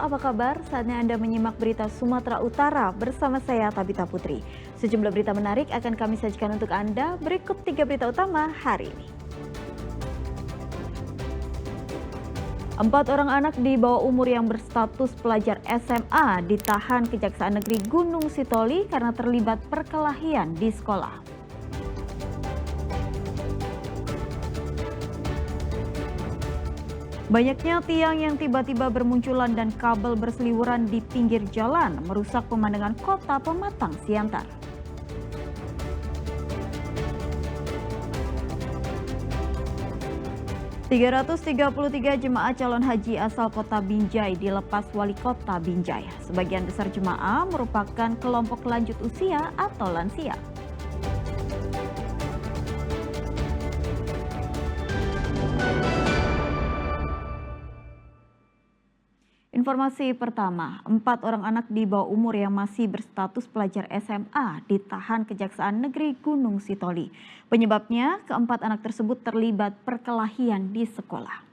apa kabar? Saatnya Anda menyimak berita Sumatera Utara bersama saya Tabita Putri. Sejumlah berita menarik akan kami sajikan untuk Anda. Berikut 3 berita utama hari ini. 4 orang anak di bawah umur yang berstatus pelajar SMA ditahan Kejaksaan Negeri Gunung Sitoli karena terlibat perkelahian di sekolah. Banyaknya tiang yang tiba-tiba bermunculan dan kabel berseliweran di pinggir jalan merusak pemandangan kota Pematang Siantar. ...333 jemaah calon haji asal kota Binjai dilepas wali kota Binjai. Sebagian besar jemaah merupakan kelompok lanjut usia atau lansia. Informasi pertama, 4 orang anak di bawah umur yang masih berstatus pelajar SMA ditahan Kejaksaan Negeri Gunung Sitoli. Penyebabnya, keempat anak tersebut terlibat perkelahian di sekolah.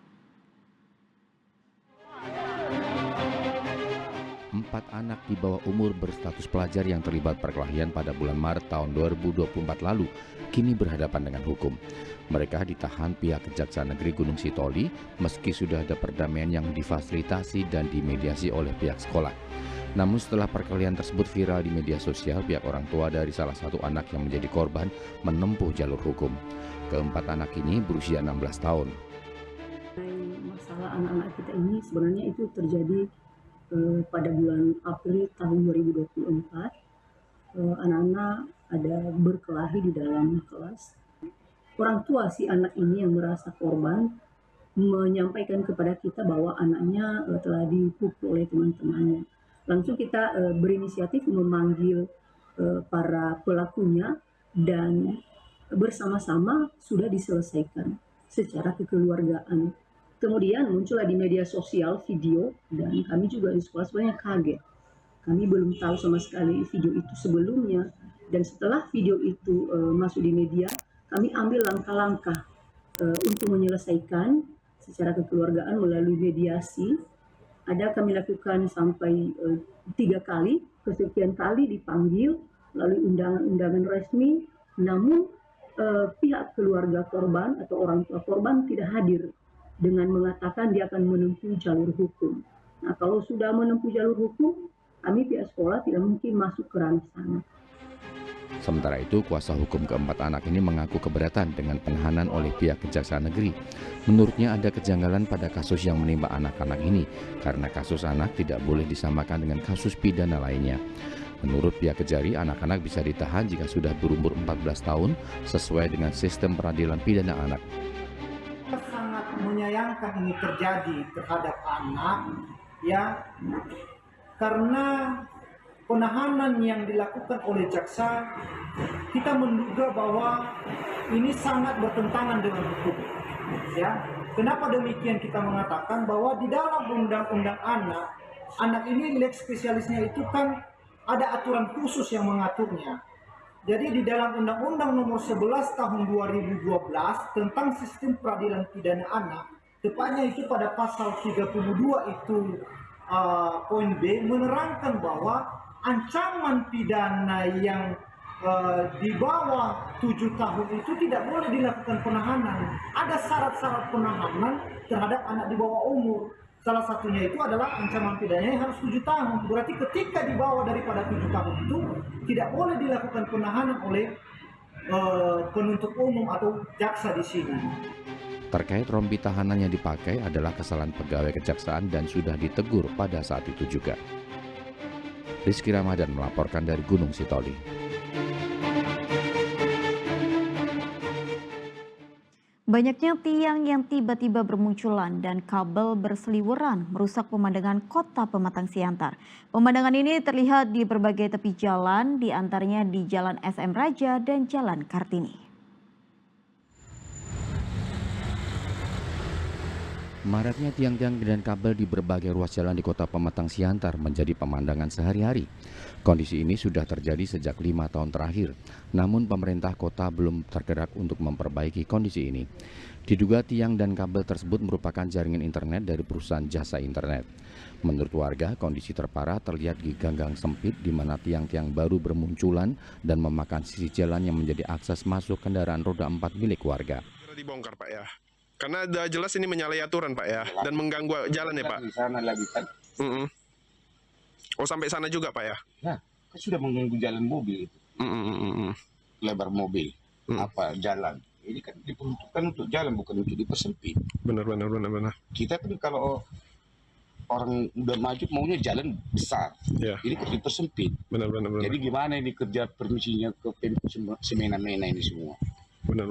4 anak di bawah umur berstatus pelajar yang terlibat perkelahian pada bulan Maret tahun 2024 lalu kini berhadapan dengan hukum. Mereka ditahan pihak Kejaksaan Negeri Gunung Sitoli meski sudah ada perdamaian yang difasilitasi dan dimediasi oleh pihak sekolah. Namun setelah perkelahian tersebut viral di media sosial, pihak orang tua dari salah satu anak yang menjadi korban menempuh jalur hukum. Keempat anak ini berusia 16 tahun. Masalah anak-anak kita ini sebenarnya itu terjadi pada bulan April tahun 2024. Anak-anak ada berkelahi di dalam kelas. Orang tua si anak ini yang merasa korban menyampaikan kepada kita bahwa anaknya telah dipukul oleh teman-temannya. Langsung kita berinisiatif memanggil para pelakunya dan bersama-sama sudah diselesaikan secara kekeluargaan. Kemudian muncullah di media sosial video dan kami juga di sekolah sebenarnya kaget. Kami belum tahu sama sekali video itu sebelumnya, dan setelah video itu masuk di media, kami ambil langkah-langkah untuk menyelesaikan secara kekeluargaan melalui mediasi. Ada kami lakukan sampai 3 kali, kesekian kali dipanggil melalui undangan-undangan resmi, namun pihak keluarga korban atau orang tua korban tidak hadir dengan mengatakan dia akan menempuh jalur hukum. Nah, kalau sudah menempuh jalur hukum, kami pihak sekolah tidak mungkin masuk ke ranah sana. Sementara itu, kuasa hukum keempat anak ini mengaku keberatan dengan penahanan oleh pihak Kejaksaan Negeri. Menurutnya ada kejanggalan pada kasus yang menimpa anak-anak ini, karena kasus anak tidak boleh disamakan dengan kasus pidana lainnya. Menurut pihak Kejari, anak-anak bisa ditahan jika sudah berumur 14 tahun sesuai dengan sistem peradilan pidana anak. Sangat menyayangkan ini terjadi terhadap anak, ya, karena penahanan yang dilakukan oleh jaksa, kita menduga bahwa ini sangat bertentangan dengan hukum. Ya, kenapa demikian kita mengatakan bahwa di dalam undang-undang anak ini lex spesialisnya itu kan ada aturan khusus yang mengaturnya. Jadi di dalam Undang-Undang Nomor 11 Tahun 2012 tentang Sistem Peradilan Pidana Anak, tepatnya itu pada pasal 32 itu poin B menerangkan bahwa ancaman pidana yang di bawah 7 tahun itu tidak boleh dilakukan penahanan. Ada syarat-syarat penahanan terhadap anak di bawah umur. Salah satunya itu adalah ancaman pidananya harus 7 tahun. Berarti ketika di bawah daripada 7 tahun itu tidak boleh dilakukan penahanan oleh penuntut umum atau jaksa di sini. Terkait rompi tahanan yang dipakai adalah kesalahan pegawai kejaksaan dan sudah ditegur pada saat itu juga. Rizky Ramadan melaporkan dari Gunung Sitoli. Banyaknya tiang yang tiba-tiba bermunculan dan kabel berseliweran merusak pemandangan kota Pematang Siantar. Pemandangan ini terlihat di berbagai tepi jalan, di antaranya di Jalan SM Raja dan Jalan Kartini. Maraknya tiang-tiang dan kabel di berbagai ruas jalan di kota Pematang Siantar menjadi pemandangan sehari-hari. Kondisi ini sudah terjadi sejak 5 tahun terakhir, namun pemerintah kota belum tergerak untuk memperbaiki kondisi ini. Diduga tiang dan kabel tersebut merupakan jaringan internet dari perusahaan jasa internet. Menurut warga, kondisi terparah terlihat di ganggang sempit di mana tiang-tiang baru bermunculan dan memakan sisi jalan yang menjadi akses masuk kendaraan roda 4 milik warga. Dibongkar Pak ya, karena udah jelas ini menyalahi aturan Pak ya, dan mengganggu jalan ya Pak. Di sana lagi kan. Oh sampai sana juga Pak ya? Ya, kan sudah mengganggu jalan mobil itu. Lebar mobil, apa jalan. Ini kan diperuntukkan untuk jalan, bukan untuk dipersempit. Benar. Kita kan kalau orang udah maju maunya jalan besar, Ya. ini kan dipersempit. Benar. Jadi gimana ini kerja permisinya ke semena-mena ini semua. Benar.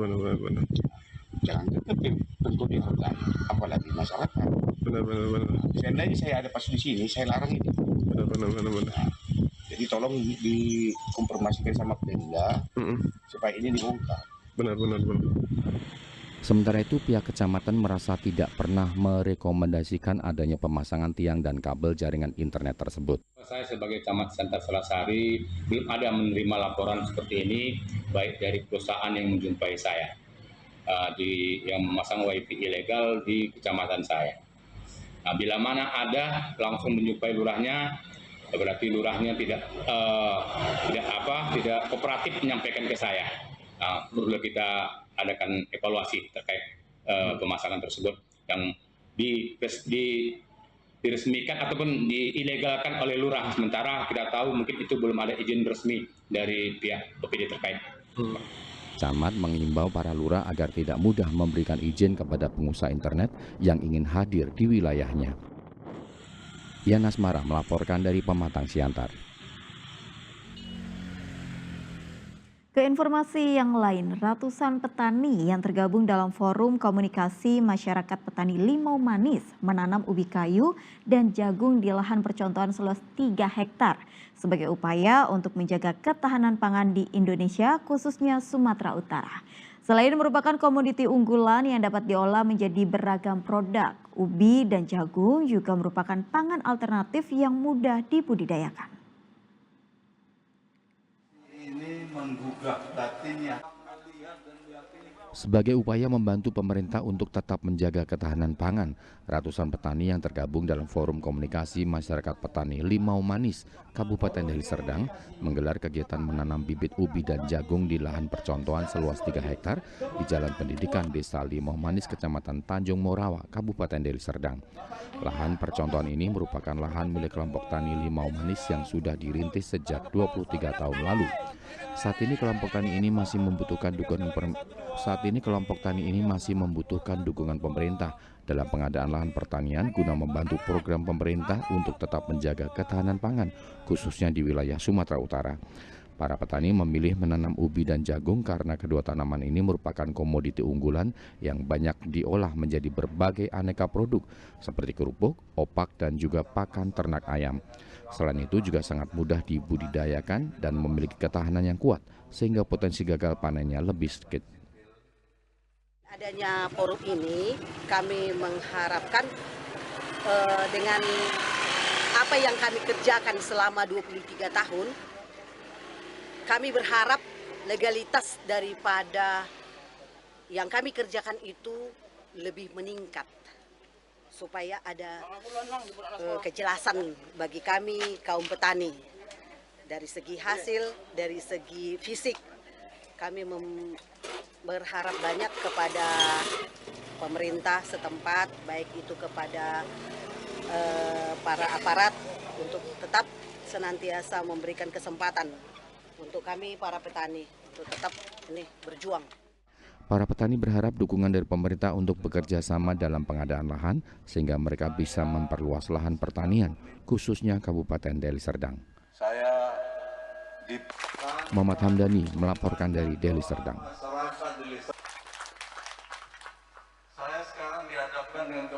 Jangan ke tentu dihargai, apalagi masyarakat. Benar. Seandainya saya ada pas di sini, saya larang ini. Benar. Jadi tolong dikonfirmasikan sama Pemda supaya ini dibongkar. Benar. Sementara itu, pihak kecamatan merasa tidak pernah merekomendasikan adanya pemasangan tiang dan kabel jaringan internet tersebut. Saya sebagai Camat Siantar Selasari belum ada menerima laporan seperti ini, baik dari perusahaan yang menjumpai saya, yang memasang wifi ilegal di kecamatan saya. Nah, bila mana ada langsung menjumpai lurahnya, berarti lurahnya tidak kooperatif menyampaikan ke saya. Nah, perlu kita adakan evaluasi terkait pemasangan tersebut yang diresmikan ataupun diilegalkan oleh lurah, sementara kita tahu mungkin itu belum ada izin resmi dari pihak OPD terkait. Camat mengimbau para lurah agar tidak mudah memberikan izin kepada pengusaha internet yang ingin hadir di wilayahnya. Yan Asmara melaporkan dari Pematang Siantar. Ke informasi yang lain, ratusan petani yang tergabung dalam Forum Komunikasi Masyarakat Petani Limau Manis menanam ubi kayu dan jagung di lahan percontohan seluas 3 hektar sebagai upaya untuk menjaga ketahanan pangan di Indonesia, khususnya Sumatera Utara. Selain merupakan komoditi unggulan yang dapat diolah menjadi beragam produk, ubi dan jagung juga merupakan pangan alternatif yang mudah dibudidayakan. Menggugah batinnya. Sebagai upaya membantu pemerintah untuk tetap menjaga ketahanan pangan, ratusan petani yang tergabung dalam Forum Komunikasi Masyarakat Petani Limau Manis, Kabupaten Deli Serdang, menggelar kegiatan menanam bibit ubi dan jagung di lahan percontohan seluas 3 hektar di Jalan Pendidikan Desa Limau Manis, Kecamatan Tanjung Morawa, Kabupaten Deli Serdang. Lahan percontohan ini merupakan lahan milik kelompok tani Limau Manis yang sudah dirintis sejak 23 tahun lalu. Saat ini kelompok tani ini masih membutuhkan dukungan pemerintah dalam pengadaan lahan pertanian guna membantu program pemerintah untuk tetap menjaga ketahanan pangan, khususnya di wilayah Sumatera Utara. Para petani memilih menanam ubi dan jagung karena kedua tanaman ini merupakan komoditi unggulan yang banyak diolah menjadi berbagai aneka produk seperti kerupuk, opak, dan juga pakan ternak ayam. Selain itu juga sangat mudah dibudidayakan dan memiliki ketahanan yang kuat sehingga potensi gagal panennya lebih sedikit. Adanya forum ini kami mengharapkan dengan apa yang kami kerjakan selama 23 tahun, kami berharap legalitas daripada yang kami kerjakan itu lebih meningkat, supaya ada kejelasan bagi kami kaum petani. Dari segi hasil, dari segi fisik, kami berharap banyak kepada pemerintah setempat, baik itu kepada para aparat untuk tetap senantiasa memberikan kesempatan untuk kami para petani untuk tetap berjuang. Para petani berharap dukungan dari pemerintah untuk bekerja sama dalam pengadaan lahan sehingga mereka bisa memperluas lahan pertanian, khususnya Kabupaten Deli Serdang. Muhammad Hamdani melaporkan dari Deli Serdang. Saya sekarang dihadapkan dengan